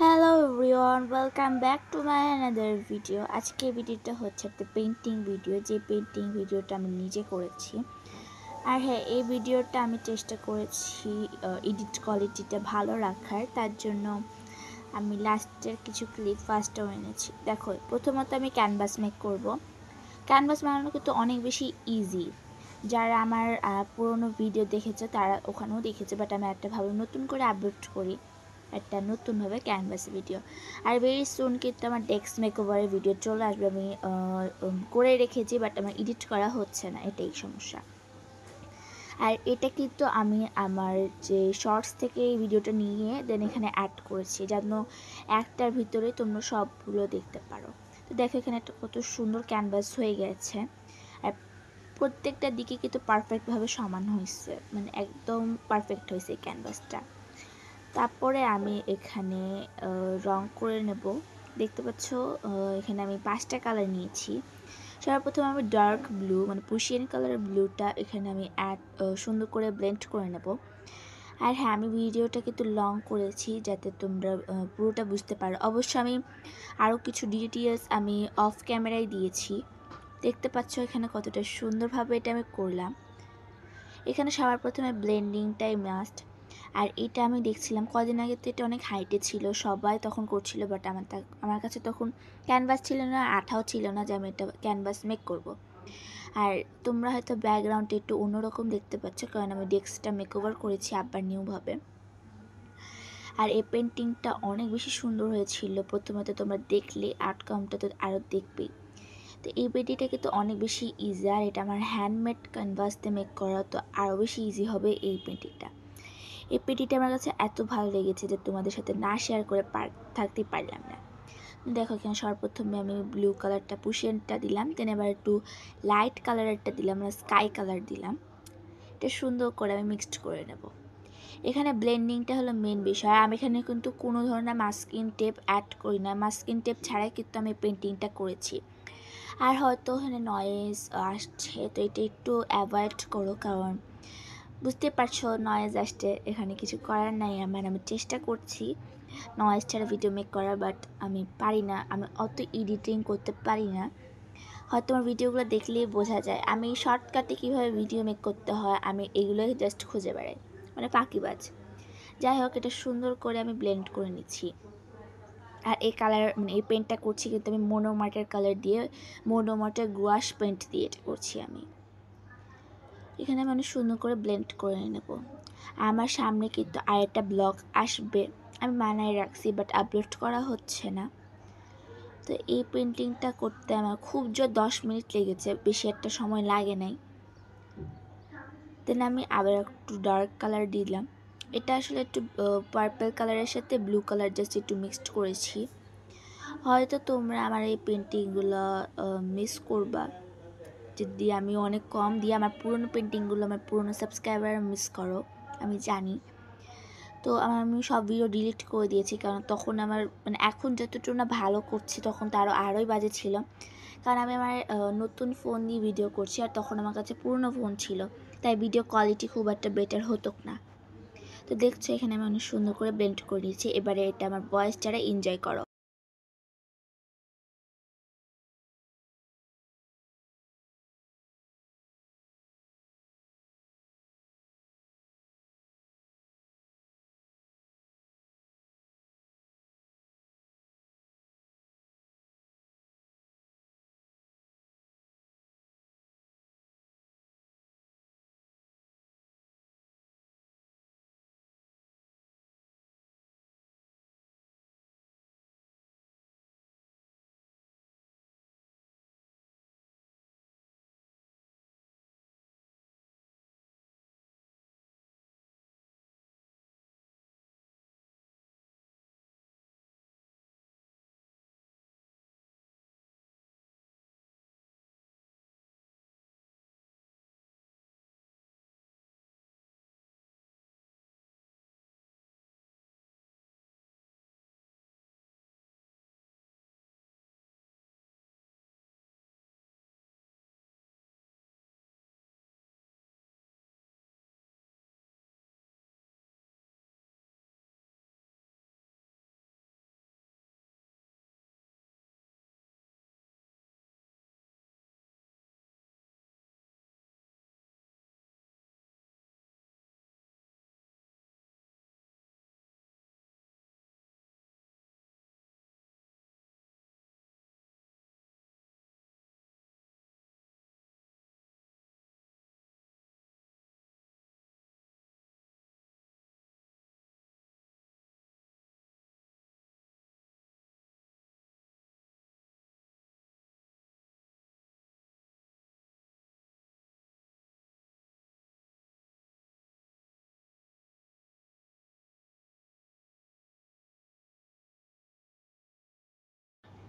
Hello everyone, welcome back to my another video. আজকে ভিডিওটা হচ্ছে একটা পেন্টিং ভিডিও, যে পেন্টিং ভিডিওটা আমি নিজে করেছি। আর হ্যাঁ, এই ভিডিওটা আমি চেষ্টা করেছি এডিট কোয়ালিটিটা ভালো রাখার। তার জন্য আমি লাস্টের কিছু ক্লিপ ফার্স্টেও এনেছি। দেখো, প্রথমত আমি ক্যানভাস মেক করব। ক্যানভাস বানানো কিন্তু অনেক বেশি ইজি। যারা আমার পুরোনো ভিডিও দেখেছে তারা ওখানেও দেখেছে, বাট আমি একটা ভাবে নতুন করে আপলোড করি, একটা নতুনভাবে canvas video. Are very soon কিন্তু আমার ডেস্ক মেকওভারের ভিডিও চলে আসবে। আমি করে রেখেছি, বাট আমার এডিট করা হচ্ছে না, এটাই সমস্যা। আর এটা কিন্তু আমি আমার যে শর্টস থেকে এই ভিডিওটা নিয়ে দেন এখানে অ্যাড করেছি, যেন একটার ভিতরে তোমরা সবগুলো দেখতে পারো। তো দেখো, এখানে একটা কত সুন্দর ক্যানভাস হয়ে গেছে। আর প্রত্যেকটা দিকে কিন্তু পারফেক্টভাবে সমান হয়েছে, মানে একদম পারফেক্ট হয়েছে এই ক্যানভাসটা। তারপরে আমি এখানে রং করে নেব। দেখতে পাচ্ছ, এখানে আমি 5টা কালার নিয়েছি। সর্বপ্রথম আমি ডার্ক ব্লু, মানে পুশিয়ান কালারের ব্লুটা এখানে আমি সুন্দর করে ব্লেন্ড করে নেব। আর হ্যাঁ, আমি ভিডিওটা কিন্তু লং করেছি যাতে তোমরা পুরোটা বুঝতে পারো। অবশ্য আমি আরও কিছু ডিটেলস আমি অফ ক্যামেরায় দিয়েছি। দেখতে পাচ্ছ এখানে কতটা সুন্দরভাবে এটা আমি করলাম। এখানে সবার প্রথমে ব্লেন্ডিংটাই মাস্ট। আর এটা আমি দেখছিলাম কদিন আগে, তো এটা অনেক হাইটে ছিল, সবাই তখন করছিল, বাট আমার কাছে তখন ক্যানভাস ছিল না, আঠাও ছিল না যে আমি এটা ক্যানভাস মেক করব। আর তোমরা হয়তো ব্যাকগ্রাউন্ডটা একটু অন্যরকম দেখতে পাচ্ছ, কারণ আমি ডেস্কটা মেকওভার করেছি আবার নিউভাবে। আর এই পেন্টিংটা অনেক বেশি সুন্দর হয়েছিল। প্রথমত তোমরা দেখলে আউটকামটা তো আরও দেখবেই। তো এই পেন্টিংটা কিন্তু অনেক বেশি ইজি, আর এটা আমার হ্যান্ডমেড ক্যানভাস দিয়ে মেক করা, তো আরও বেশি ইজি হবে এই পেন্টিংটা। এই পেন্টিংটা আমার কাছে এত ভালো লেগেছে যে তোমাদের সাথে না শেয়ার করে থাকতেই পারলাম না। দেখো, এখানে সর্বপ্রথমে আমি ব্লু কালারটা পুশিয়ানটা দিলাম, দেন এবার একটু লাইট কালারেরটা দিলাম, স্কাই কালার দিলাম। এটা সুন্দর করে আমি মিক্সড করে নেব। এখানে ব্লেন্ডিংটা হলো মেন বিষয়। আমি এখানে কিন্তু কোনো ধরনের মাস্কিং টেপ অ্যাড করি না, মাস্কিং টেপ ছাড়াই কিন্তু আমি পেন্টিংটা করেছি। আর হয়তো এখানে নয়েজ আসছে, তো এটা একটু অ্যাভয়েড করো, কারণ বুঝতে পারছো নয়েজ আসছে, এখানে কিছু করার নাই আমার। আমি চেষ্টা করছি নয়েজ ছাড়া ভিডিও মেক করার, বাট আমি পারি না, আমি অত এডিটিং করতে পারি না। হয়তো আমার ভিডিওগুলো দেখলেই বোঝা যায় আমি শর্টকাটে কীভাবে ভিডিও মেক করতে হয়, আমি এগুলোই জাস্ট খুঁজে বেড়াই, মানে ফাঁকিবাজ। যাই হোক, এটা সুন্দর করে আমি ব্লেন্ড করে নিচ্ছি। আর এই কালার, মানে এই পেন্টটা করছি কিন্তু আমি মোনোমার্টের কালার দিয়ে, মোনোমার্টের গুয়াশ পেন্ট দিয়ে এটা করছি আমি। এখানে আমি অনেক সুন্দর করে ব্লেন্ড করে নেব। আমার সামনে কিন্তু আরেকটা ব্লগ আসবে, আমি বানায় রাখছি, বাট আপলোড করা হচ্ছে না। তো এই পেন্টিংটা করতে আমার খুব জোর 10 মিনিট লেগেছে, বেশি একটা সময় লাগে নাই। দেন আমি আবার একটু ডার্ক কালার দিলাম। এটা আসলে একটু পার্পল কালারের সাথে ব্লু কালার জাস্ট একটু মিক্সড করেছি। হয়তো তোমরা আমার এই পেন্টিংগুলো মিস করবা যদি আমি অনেক কম দিয়ে আমার পুরনো পেন্টিংগুলো, আমার পুরনো সাবস্ক্রাইবার মিস করো, আমি জানি। তো আমি সব ভিডিও ডিলিট করে দিয়েছি, কারণ তখন আমার, মানে এখন যতটুকু না ভালো করছি, তখন তো আরোই বাজে ছিল। কারণ আমি আমার নতুন ফোন দিয়ে ভিডিও করছি, আর তখন আমার কাছে পুরনো ফোন ছিল, তাই ভিডিও কোয়ালিটি খুব একটা বেটার হতো না। তো দেখছো, এখানে আমি অনেক সুন্দর করে ব্লেন্ড করে দিয়েছি। এবারে এটা আমার ভয়েস যারা এনজয় করো।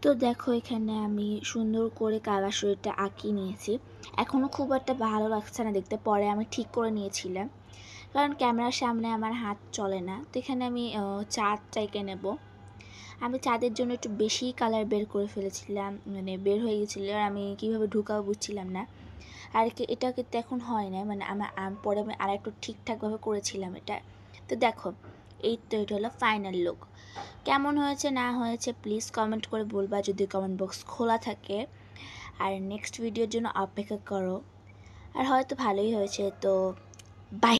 তো দেখো এখানে আমি সুন্দর করে কাবার শরীরটা আঁকিয়ে নিয়েছি। এখনও খুব একটা ভালো লাগছে না দেখতে, পরে আমি ঠিক করে নিয়েছিলাম, কারণ ক্যামেরার সামনে আমার হাত চলে না। তো এখানে আমি চাঁদটা এঁকে নেব। আমি চাঁদের জন্য একটু বেশি কালার বের করে ফেলেছিলাম, মানে বের হয়ে গেছিলো, আর আমি কীভাবে ঢুকাবো বুঝছিলাম না। আর এটা কিন্তু এখন হয় না, মানে পরে আমি আর একটু ঠিকঠাকভাবে করেছিলাম এটা। তো দেখো এই তো এটা হলো ফাইনাল লুক। কেমন হয়েছে না হয়েছে প্লিজ কমেন্ট করে বলবা, যদি কমেন্ট বক্স খোলা থাকে। আর নেক্সট ভিডিওর জন্য অপেক্ষা করো। আর হয়তো ভালোই হয়েছে। তো বাই।